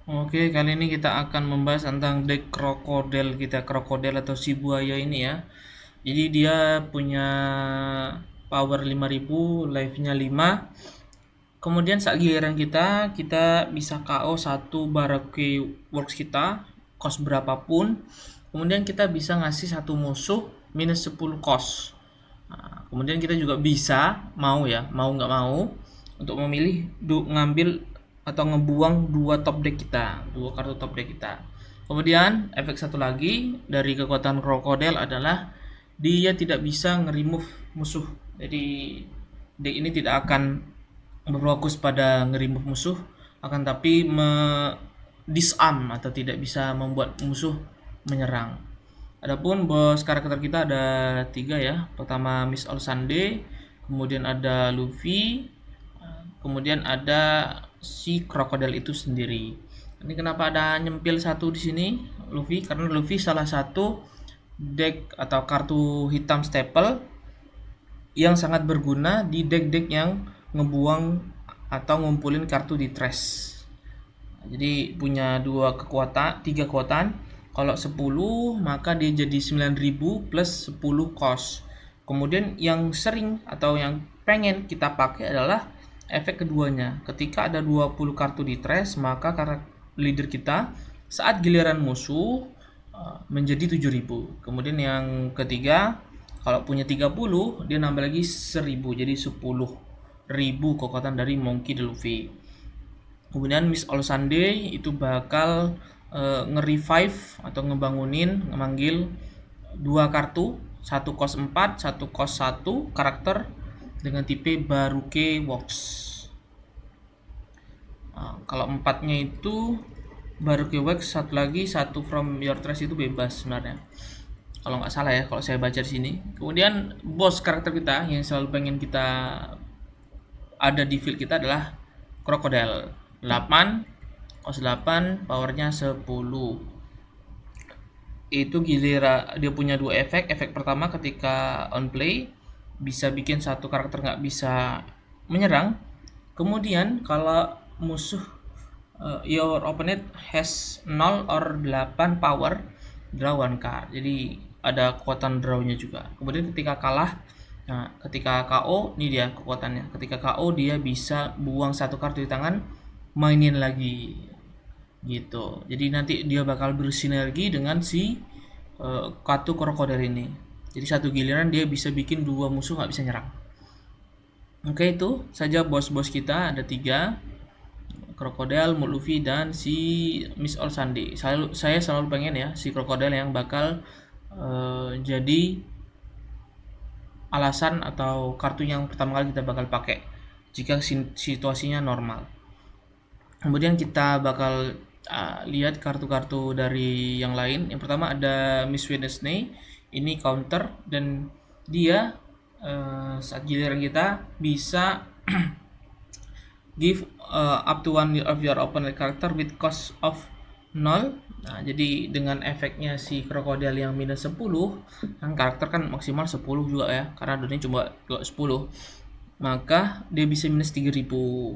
Oke, kali ini kita akan membahas tentang deck krokodil kita, krokodil atau si buaya ini ya. Jadi dia punya power 5000, life-nya 5. Kemudian saat giliran kita bisa KO satu Baroque Works kita, cost berapapun. Kemudian kita bisa ngasih satu musuh minus 10 cost. Nah, kemudian kita juga bisa mau nggak mau untuk memilih ngambil atau ngebuang dua top deck kita, dua kartu top deck kita. Kemudian efek satu lagi dari kekuatan krokodil adalah dia tidak bisa nge-remove musuh. Jadi deck ini tidak akan berfokus pada nge-remove musuh, akan tapi disarm atau tidak bisa membuat musuh menyerang. Adapun bos karakter kita ada tiga ya. Pertama Miss All Sunday, kemudian ada Luffy, kemudian ada si krokodil itu sendiri. Ini kenapa ada nyempil satu di sini Luffy? Karena Luffy salah satu deck atau kartu hitam staple yang sangat berguna di deck-deck yang ngebuang atau ngumpulin kartu di trash. Jadi punya tiga kekuatan. Kalau 10 maka dia jadi 9000 plus 10 cost. Kemudian yang sering atau yang pengen kita pakai adalah efek keduanya. Ketika ada 20 kartu di trash, maka karakter leader kita saat giliran musuh menjadi 7000. Kemudian yang ketiga, kalau punya 30, dia nambah lagi 1000 jadi 10.000 kekuatan dari Monkey D. Luffy. Kemudian Miss All Sunday itu bakal nge-revive atau ngebangunin, ngemanggil dua kartu, satu cost 4, satu cost 1 karakter dengan tipe Baroque Works. Nah, kalau empatnya itu Baroque Works, satu lagi satu from your trash itu bebas sebenarnya. Kalau nggak salah ya, kalau saya baca di sini. Kemudian bos karakter kita yang selalu pengen kita ada di field kita adalah Crocodile 8, cos 8, powernya 10. Itu giliran dia punya dua efek. Efek pertama ketika on play bisa bikin satu karakter nggak bisa menyerang. Kemudian kalau musuh your opponent has 0 or 8 power, draw one card. Jadi ada kekuatan drawnya juga. Kemudian ketika kalah, nah ketika KO ini dia kekuatannya. Ketika KO dia bisa buang satu kartu di tangan, mainin lagi gitu. Jadi nanti dia bakal bersinergi dengan si kartu krokodil ini. Jadi satu giliran dia bisa bikin dua musuh nggak bisa nyerang. Oke, itu saja bos-bos kita ada tiga, krokodil, Luffy, dan si Miss All Sunday. Saya selalu pengen ya si krokodil yang bakal jadi alasan atau kartu yang pertama kali kita bakal pakai jika situasinya normal. Kemudian kita bakal lihat kartu-kartu dari yang lain. Yang pertama ada Miss Wednesday, ini counter dan dia saat giliran kita bisa give up to one of your opponent character with cost of 0. Nah, jadi dengan efeknya si krokodil yang minus 10, kan karakter kan maksimal 10 juga ya, karena dunia cuma 10. Maka dia bisa minus 3000.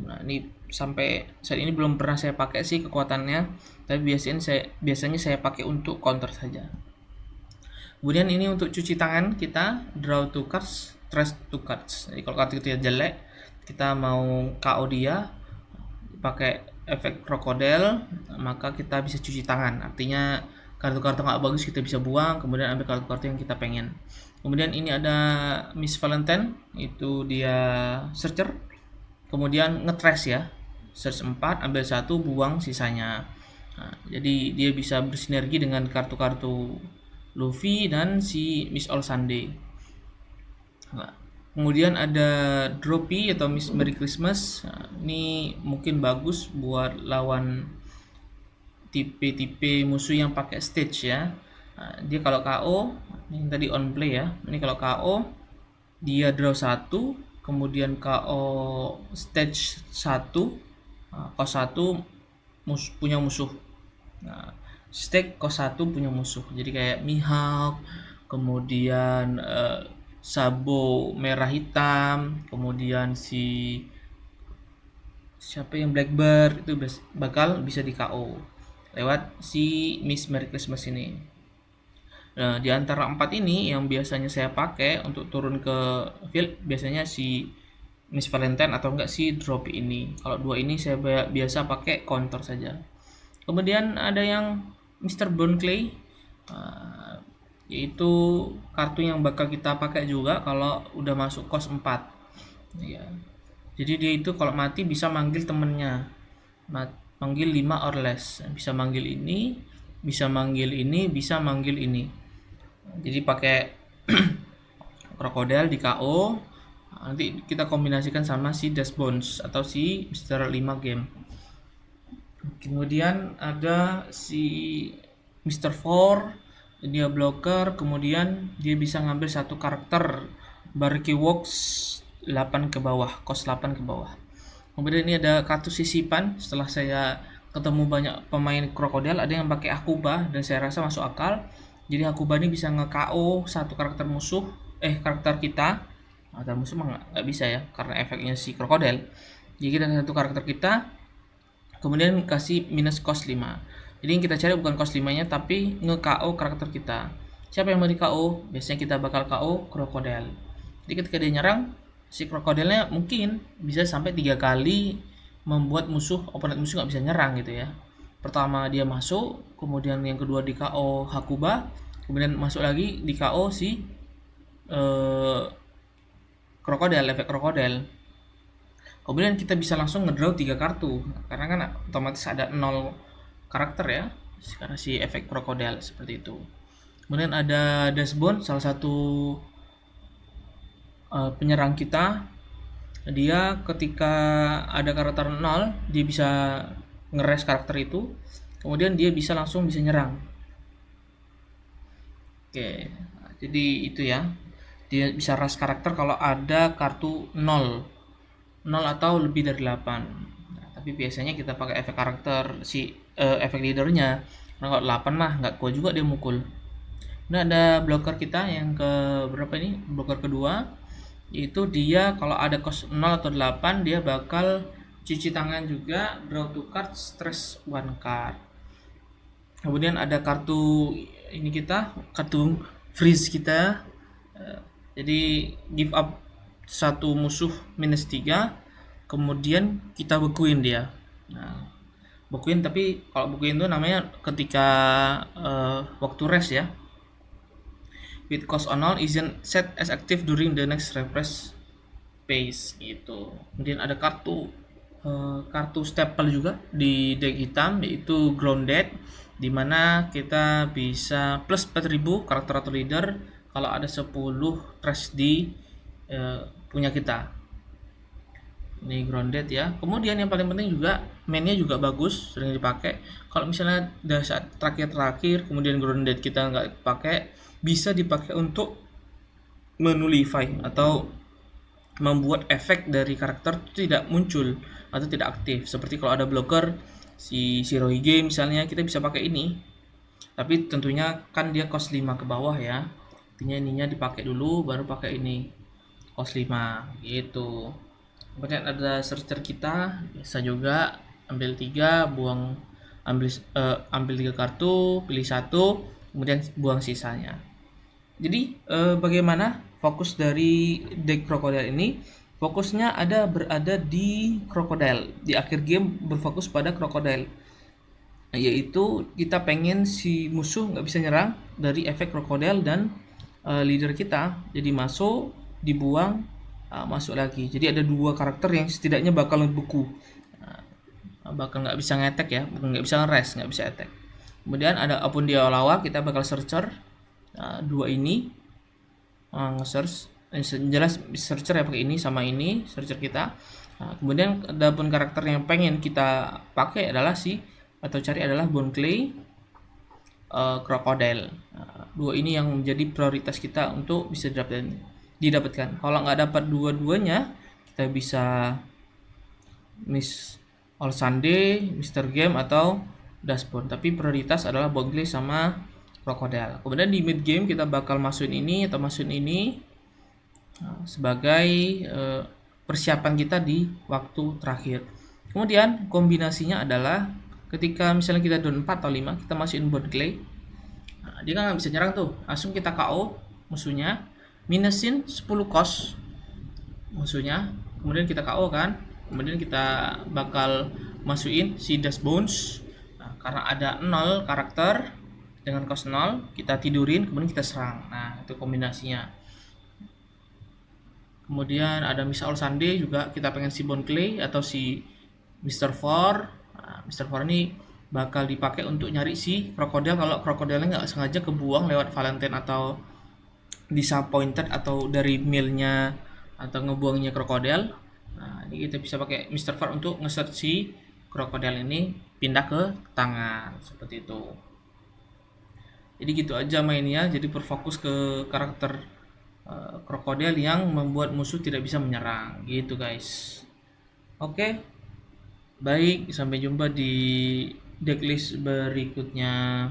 Nah, ini sampai saat ini belum pernah saya pakai sih kekuatannya, tapi biasanya saya pakai untuk counter saja. Kemudian ini untuk cuci tangan kita, draw 2 cards, trash 2 cards. Jadi kalau kartu kita jelek, kita mau KO dia pakai efek krokodil, maka kita bisa cuci tangan. Artinya kartu-kartu nggak bagus kita bisa buang, kemudian ambil kartu-kartu yang kita pengen. Kemudian ini ada Miss Valentine, itu dia searcher. Kemudian ngetrash ya, search 4, ambil satu, buang sisanya. Nah, jadi dia bisa bersinergi dengan kartu-kartu Luffy dan si Miss All Sunday. Nah, kemudian ada Droppy atau Miss Merry Christmas. Nah, ini mungkin bagus buat lawan tipe-tipe musuh yang pakai stage ya. Nah, dia kalau KO, ini tadi on play ya. Ini kalau KO dia draw 1, kemudian KO stage 1, kos 1 punya musuh. Nah, stake kos 1 punya musuh. Jadi kayak Mihawk, kemudian Sabo merah hitam, kemudian si siapa yang Blackbird itu bakal bisa di KO lewat si Miss Merry Christmas ini. Nah, di antara 4 ini yang biasanya saya pakai untuk turun ke field biasanya si Miss Valentine atau enggak si Drop ini. Kalau dua ini saya biasa pakai counter saja. Kemudian ada yang Mr. Bone Clay, yaitu kartu yang bakal kita pakai juga kalau udah masuk cost 4 ya. Jadi dia itu kalau mati bisa manggil temennya, manggil 5 or less, bisa manggil ini, bisa manggil ini, bisa manggil ini. Jadi pakai krokodil di KO, nanti kita kombinasikan sama si Dash Bones atau si Mr. 5 game. Kemudian ada si Mr. 4, dia blocker, kemudian dia bisa ngambil satu karakter Barky Works 8 ke bawah, cost 8 ke bawah. Kemudian ini ada kartu sisipan. Setelah saya ketemu banyak pemain krokodil, ada yang pakai Akuba dan saya rasa masuk akal. Jadi Akuba ini bisa nge-KO satu karakter musuh, karakter kita. Karakter musuh mah nggak bisa ya, karena efeknya si krokodil. Jadi kita satu karakter kita, kemudian kasih minus cost 5. Jadi yang kita cari bukan cost 5 nya, tapi nge-KO karakter kita. Siapa yang mau di KO? Biasanya kita bakal KO krokodil. Jadi ketika dia nyerang, si krokodilnya mungkin bisa sampai 3 kali membuat opponent musuh nggak bisa nyerang gitu ya. Pertama dia masuk, kemudian yang kedua di KO Hakuba, kemudian masuk lagi di KO si krokodil, efek krokodil. Kemudian kita bisa langsung ngedraw 3 kartu karena kan otomatis ada 0 karakter ya, karena si efek krokodil seperti itu. Kemudian ada Dashbone, salah satu penyerang kita. Dia ketika ada karakter 0, dia bisa ngeres karakter itu, kemudian dia bisa langsung bisa nyerang. Oke, jadi itu ya, dia bisa ras karakter kalau ada kartu 0 atau lebih dari 8. Nah, tapi biasanya kita pakai efek karakter si efek leadernya, karena kalau 8 mah nggak kuat juga dia mukul. Nah, ada blocker kita yang ke berapa ini, blocker kedua, yaitu dia kalau ada cost 0 atau 8 dia bakal cuci tangan juga, draw 2 card, stress 1 card. Kemudian ada kartu ini kita, kartu freeze kita, jadi give up satu musuh minus 3, kemudian kita bekuin dia. Nah, bekuin, tapi kalau bekuin itu namanya ketika waktu rest ya. With cost on 0 isn't set as active during the next refresh phase gitu. Kemudian ada kartu staple juga di deck hitam, yaitu Grounded, dimana kita bisa plus 4000 karakter atau leader kalau ada 10 trash di punya kita. Ini Grounded ya. Kemudian yang paling penting juga mainnya juga bagus, sering dipakai. Kalau misalnya udah saat terakhir kemudian Grounded kita nggak pakai, bisa dipakai untuk menulify atau membuat efek dari karakter itu tidak muncul atau tidak aktif. Seperti kalau ada blocker si Shirohige misalnya, kita bisa pakai ini. Tapi tentunya kan dia cost 5 ke bawah ya. Artinya ininya dipakai dulu baru pakai ini. Cost 5 gitu. Kemudian ada searcher kita, bisa juga ambil 3, ambil 3 kartu, pilih 1, kemudian buang sisanya. Jadi bagaimana fokus dari deck krokodil ini? Fokusnya berada di krokodil. Di akhir game berfokus pada krokodil, yaitu kita pengen si musuh nggak bisa nyerang dari efek krokodil dan leader kita. Jadi masuk, dibuang, masuk lagi. Jadi ada 2 karakter yang setidaknya bakal beku, bakal nggak bisa ngetek ya, nggak bisa ngeres, nggak bisa attack. Kemudian ada apun dia lawa, kita bakal searcher. 2 ini nge-search, jelas searcher ya pakai ini sama ini searcher kita. Kemudian adapun karakter yang pengen kita pakai adalah cari adalah Bone Clay, Crocodile. 2 ini yang menjadi prioritas kita untuk bisa didapatkan. Kalau nggak dapat dua-duanya, kita bisa Miss All Sunday, Mr. Game atau Dashboard. Tapi prioritas adalah Bone Clay sama Crocodile. Kemudian di mid game kita bakal masukin ini sebagai persiapan kita di waktu terakhir. Kemudian kombinasinya adalah ketika misalnya kita down 4 atau 5, kita masukin bone clay. Nah, dia kan nggak bisa nyerang tuh. Langsung kita KO musuhnya, minusin 10 cost musuhnya. Kemudian kita KO kan. Kemudian kita bakal masukin si Dash Bones. Nah, karena ada 0 karakter dengan cost 0, kita tidurin kemudian kita serang. Nah, itu kombinasinya. Kemudian ada Miss All Sunday juga, kita pengen si Bone Clay atau si Mr. Four. Nah, Mr. Four ini bakal dipakai untuk nyari si krokodil kalau krokodilnya nggak sengaja kebuang lewat Valentine atau disappointed atau dari millnya atau ngebuangnya krokodil. Nah, ini kita bisa pakai Mr. Four untuk ngeset si krokodil ini pindah ke tangan seperti itu. Jadi gitu aja mainnya, jadi berfokus ke karakter krokodil yang membuat musuh tidak bisa menyerang gitu guys. Oke, baik, sampai jumpa di decklist berikutnya.